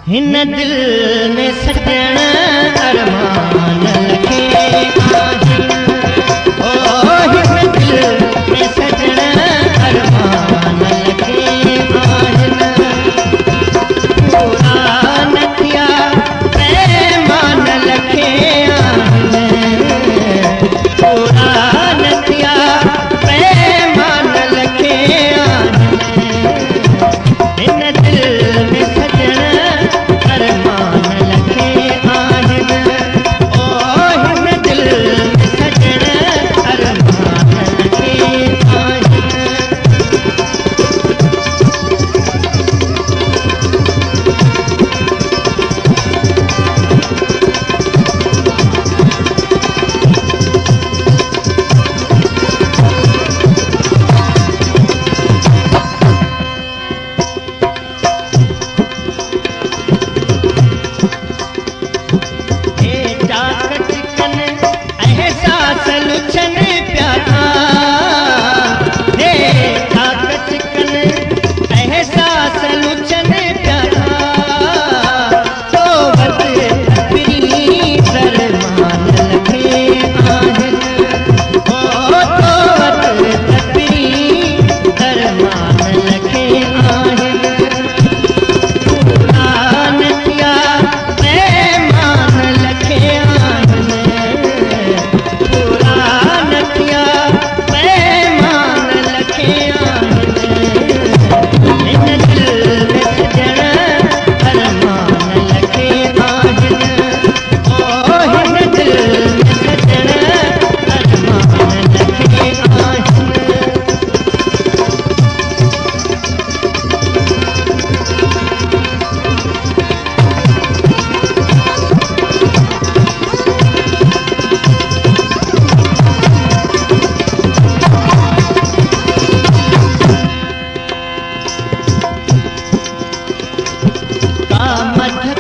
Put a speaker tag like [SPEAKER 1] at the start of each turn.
[SPEAKER 1] हिन दिल में सजण अरमान लखे आहिनि। ओ हिन दिल में सजण अरमान लखे आहिनि। पूरा न थिया पैमान लखे आहिनि। पूरा न थिया पैमान लखे आहिनि। हिन दिल में सजण अरमान लखे आहिनि। ओ हिन दिल में सजण अरमान लखे आहिनि। एहसास लुछन प्या था, हे ताकत कन एहसास लुछन प्या था। तो वत तकबीरी फरमान लखे आहिनि। ओ तो वत तकबीरी फरमान लखे आहिनि। पूरा न थिया पैमान लखे आहिनि। पूरा न थिया पैमान लखे आहिनि। हिन दिल में सजण अरमान लखे आहिनि। ओ हिन दिल में सजण अरमान लखे आहिनि। का मध